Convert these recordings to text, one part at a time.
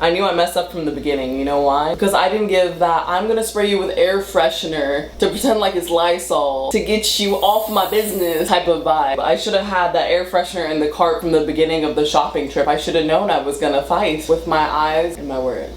I knew I messed up from the beginning. You know why? Because I didn't give that I'm gonna spray you with air freshener to pretend like it's Lysol to get you off my business type of vibe. I should have had that air freshener in the cart from the beginning of the shopping trip. I should have known I was gonna fight with my eyes and my words.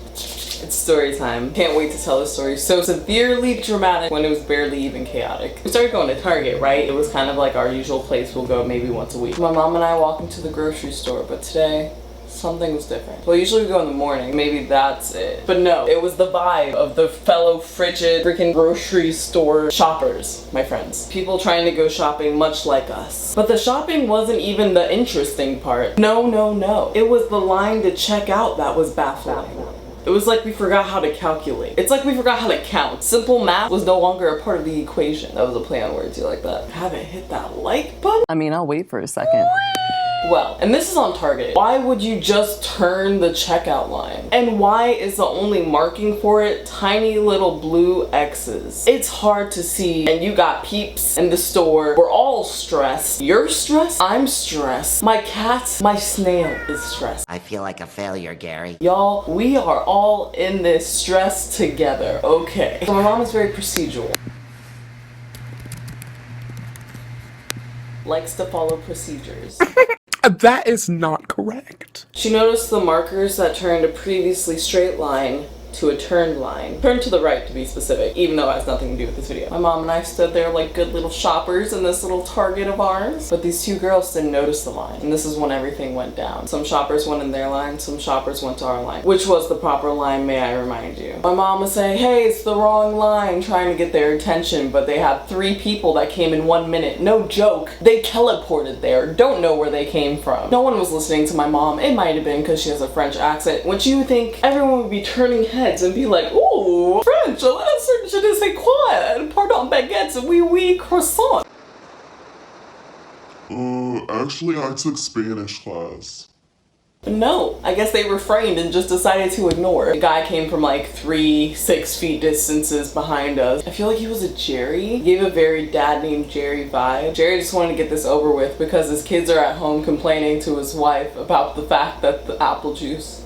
It's story time. Can't wait to tell the story. So severely dramatic when it was barely even chaotic. We started going to Target, right? It was kind of like our usual place. We'll go maybe once a week. My mom and I walk into the grocery store, but today something was different. Well, usually we go in the morning. Maybe that's it. But no, it was the vibe of the fellow frigid freaking grocery store shoppers, my friends. People trying to go shopping much like us. But the shopping wasn't even the interesting part. No, no, no. It was the line to check out that was baffling. It was like we forgot how to calculate. It's like we forgot how to count. Simple math was no longer a part of the equation. That was a play on words, you like that? Haven't hit that like button? I mean, I'll wait for a second. Well, and this is on Target. Why would you just turn the checkout line? And why is the only marking for it tiny little blue X's? It's hard to see, and you got peeps in the store. We're all stressed. You're stressed? I'm stressed. My cat, my snail is stressed. I feel like a failure, Gary. Y'all, we are all in this stress together, okay? So my mom is very procedural. Likes to follow procedures. That is not correct. She noticed the markers that turned a previously straight line to a turned line. Turned to the right, to be specific, even though it has nothing to do with this video. My mom and I stood there like good little shoppers in this little Target of ours. But these two girls didn't notice the line. And this is when everything went down. Some shoppers went in their line, some shoppers went to our line. Which was the proper line, may I remind you. My mom was saying, hey, it's the wrong line, trying to get their attention. But they had 3 people that came in 1 minute. No joke. They teleported there. Don't know where they came from. No one was listening to my mom. It might have been because she has a French accent. Which you would think everyone would be turning heads and be like, ooh, French, je ne sais quoi, pardon, baguettes, oui, oui, croissant. Actually, I took Spanish class. No, I guess they refrained and just decided to ignore. The guy came from like 3-6 feet distances behind us. I feel like he was a Jerry. He gave a very dad named Jerry vibe. Jerry just wanted to get this over with because his kids are at home complaining to his wife about the fact that the apple juice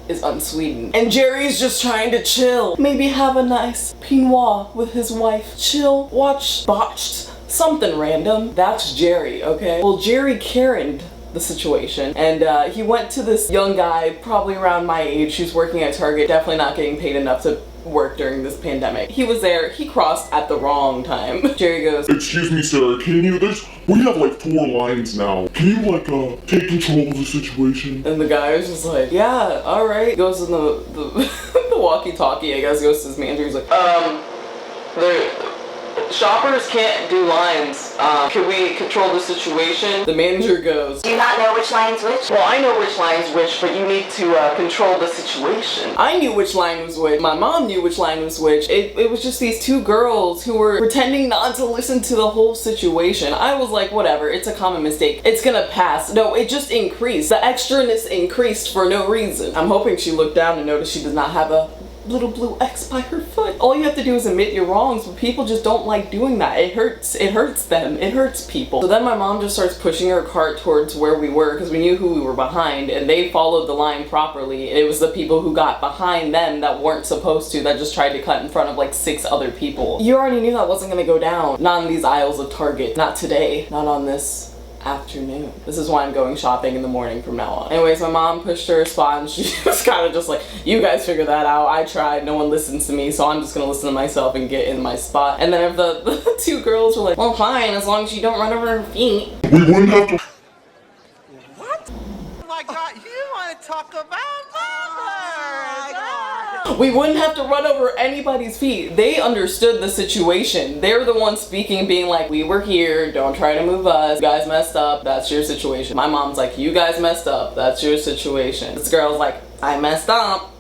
is unsweetened. And Jerry's just trying to chill. Maybe have a nice Pinot with his wife. Chill, watch Botched, something random. That's Jerry, okay? Well, Jerry Karen'd the situation and he went to this young guy, probably around my age, who's working at Target, definitely not getting paid enough to work during this pandemic. He was there, he crossed at the wrong time. Jerry goes, excuse me, sir, can you, we have like 4 lines now. Can you like, take control of the situation? And the guy was just like, yeah, alright. Goes in the the walkie-talkie, I guess, goes to his manager, he's like, shoppers can't do lines. Can we control the situation? The manager goes, do you not know which line's which? well, I know which line's which, but you need to control the situation. I knew which line was which. My mom knew which line was which. It was just these 2 girls who were pretending not to listen to the whole situation. I was like, whatever, it's a common mistake. It's gonna pass. No, it just increased. The extraness increased for no reason. I'm hoping she looked down and noticed she does not have a little blue X by her foot. All you have to do is admit your wrongs, but people just don't like doing that. It hurts them. It hurts people. So then my mom just starts pushing her cart towards where we were because we knew who we were behind and they followed the line properly. It was the people who got behind them that weren't supposed to, that just tried to cut in front of like 6 other people. You already knew that wasn't gonna go down. Not in these aisles of Target. Not today. Not on this afternoon. This is why I'm going shopping in the morning from now on. Anyways, my mom pushed her spot and she was kind of just like, you guys figure that out. I tried, no one listens to me, so I'm just gonna listen to myself and get in my spot. And then the 2 girls were like, well, fine, as long as you don't run over her feet. We wouldn't have to. What? Oh my god, you want to talk about We wouldn't have to run over anybody's feet. They understood the situation. They're the ones speaking, being like, we were here, don't try to move us. You guys messed up, that's your situation. My mom's like, you guys messed up, that's your situation. This girl's like, I messed up,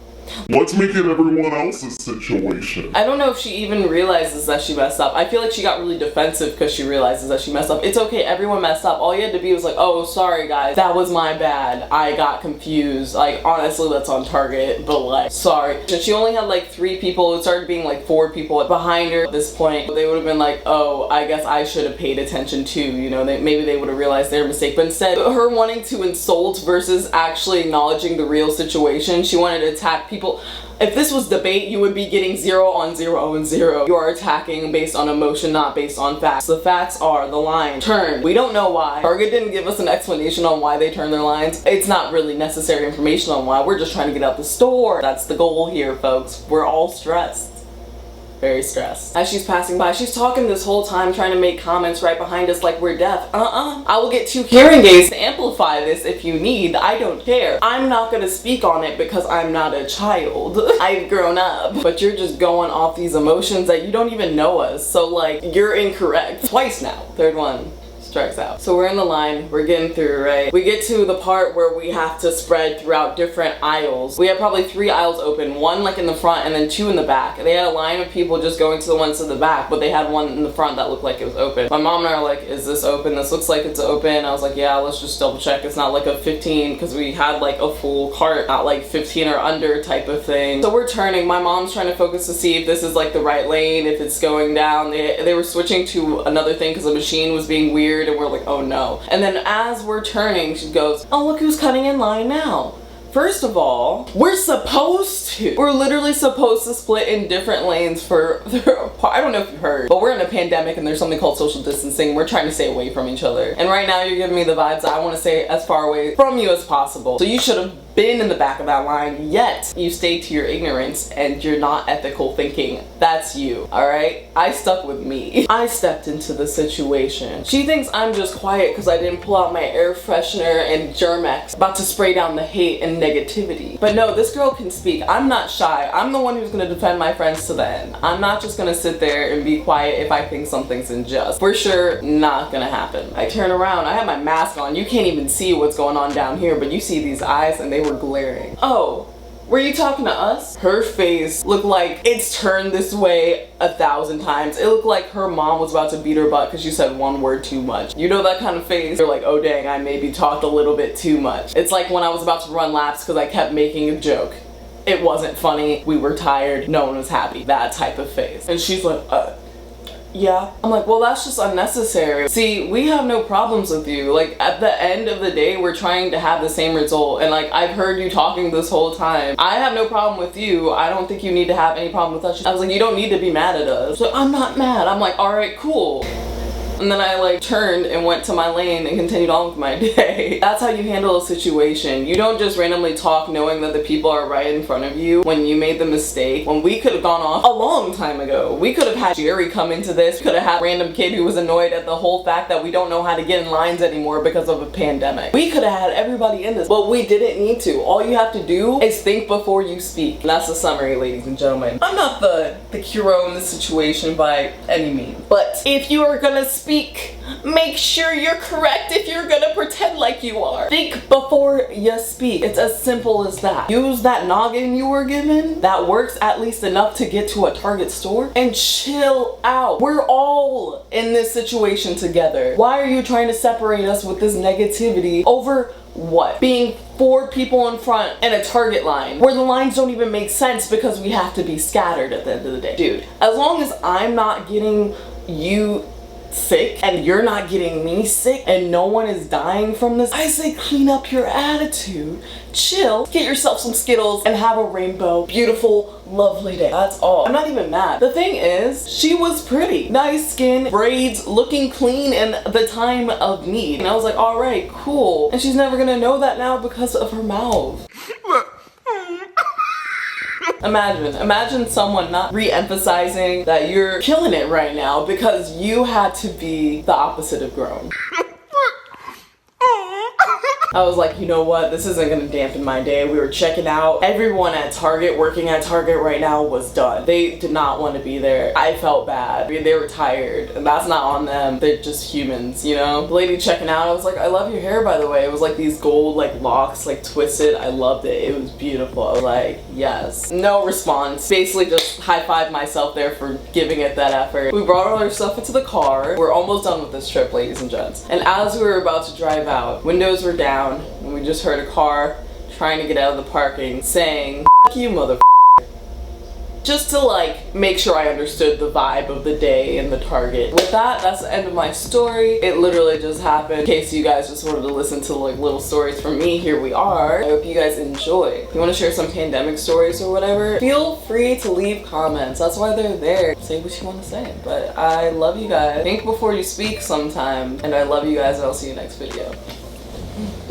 Let's make it everyone else's situation. I don't know if she even realizes that she messed up. I feel like she got really defensive because she realizes that she messed up. It's okay, everyone messed up. All you had to be was like, oh, sorry guys, that was my bad. I got confused. Like, honestly, that's on target, but like, sorry. And she only had like 3 people. It started being like 4 people behind her at this point. They would have been like, oh, I guess I should have paid attention too. You know, maybe they would have realized their mistake. But instead, her wanting to insult versus actually acknowledging the real situation, she wanted to attack people. If this was debate, you would be getting 0 on 0 and 0. You are attacking based on emotion, not based on facts. The facts are the line turned. We don't know why. Target didn't give us an explanation on why they turned their lines. It's not really necessary information on why. We're just trying to get out the store. That's the goal here, folks. We're all stressed. Very stressed. As she's passing by, she's talking this whole time, trying to make comments right behind us like we're deaf. I will get 2 hearing aids to amplify this if you need. I don't care. I'm not gonna speak on it because I'm not a child. I've grown up. But you're just going off these emotions that you don't even know us. So like, you're incorrect. Twice now. Third one strikes out. So we're in the line, we're getting through, right? We get to the part where we have to spread throughout different aisles. We had probably 3 aisles open, 1 like in the front and then 2 in the back. They had a line of people just going to the ones to the back, but they had one in the front that looked like it was open. My mom and I are like, is this open? This looks like it's open. I was like, yeah, let's just double check. It's not like a 15, because we had like a full cart, not like 15 or under type of thing. So we're turning. My mom's trying to focus to see if this is like the right lane, if it's going down. They were switching to another thing because the machine was being weird, and we're like, oh no. And then as we're turning, she goes, oh, look who's cutting in line now. First of all, we're literally supposed to split in different lanes for, I don't know if you heard, but we're in a pandemic and there's something called social distancing. We're trying to stay away from each other. And right now you're giving me the vibes that I want to stay as far away from you as possible. So you should have been in the back of that line, yet you stay to your ignorance and you're not ethical thinking. That's you, all right? I stuck with me. I stepped into the situation. She thinks I'm just quiet because I didn't pull out my air freshener and Germex, about to spray down the hate and negativity. But no, this girl can speak. I'm not shy. I'm the one who's gonna defend my friends to the end. I'm not just gonna sit there and be quiet if I think something's unjust. For sure, not gonna happen. I turn around, I have my mask on. You can't even see what's going on down here, but you see these eyes and they were glaring. Oh, were you talking to us? Her face looked like it's turned this way 1,000 times. It looked like her mom was about to beat her butt because she said 1 word too much. You know that kind of face? You're like, oh dang, I maybe talked a little bit too much. It's like when I was about to run laps because I kept making a joke. It wasn't funny. We were tired. No one was happy. That type of face. And she's like, yeah. I'm like, well, that's just unnecessary. See, we have no problems with you. Like, at the end of the day, we're trying to have the same result. And like, I've heard you talking this whole time. I have no problem with you. I don't think you need to have any problem with us. I was like, you don't need to be mad at us. So I'm not mad. I'm like, all right, cool. And then I like turned and went to my lane and continued on with my day. That's how you handle a situation. You don't just randomly talk knowing that the people are right in front of you when you made the mistake. When we could have gone off a long time ago. We could have had Jerry come into this. We could have had a random kid who was annoyed at the whole fact that we don't know how to get in lines anymore because of a pandemic. We could have had everybody in this, but we didn't need to. All you have to do is think before you speak. And that's the summary, ladies and gentlemen. I'm not the hero in this situation by any means. But if you are gonna speak, make sure you're correct if you're gonna pretend like you are. Think before you speak. It's as simple as that. Use that noggin you were given that works at least enough to get to a Target store and chill out. We're all in this situation together. Why are you trying to separate us with this negativity over what? Being 4 people in front and a Target line where the lines don't even make sense because we have to be scattered at the end of the day. Dude, as long as I'm not getting you sick and you're not getting me sick and no one is dying from this, I say clean up your attitude, chill, get yourself some Skittles and have a rainbow, beautiful, lovely day. That's all. I'm not even mad. The thing is, she was pretty. Nice skin, braids, looking clean in the time of need. And I was like, all right, cool. And she's never gonna know that now because of her mouth. Imagine someone not re-emphasizing that you're killing it right now because you had to be the opposite of grown. I was like, you know what? This isn't gonna dampen my day. We were checking out. Everyone at Target, working at Target right now, was done. They did not want to be there. I felt bad. I mean, they were tired, and that's not on them. They're just humans, you know? The lady checking out, I was like, I love your hair, by the way. It was like these gold like locks, like twisted. I loved it. It was beautiful. I was like, yes. No response. Basically just high-fived myself there for giving it that effort. We brought all our stuff into the car. We're almost done with this trip, ladies and gents. And as we were about to drive out, windows were down, and we just heard a car trying to get out of the parking saying, "F you, mother." Just to like make sure I understood the vibe of the day in the Target. With that, that's the end of my story. It literally just happened. In case you guys just wanted to listen to like little stories from me, here we are. I hope you guys enjoy. If you want to share some pandemic stories or whatever, feel free to leave comments. That's why they're there. Say what you want to say. But I love you guys. Think before you speak sometime. And I love you guys, and I'll see you next video.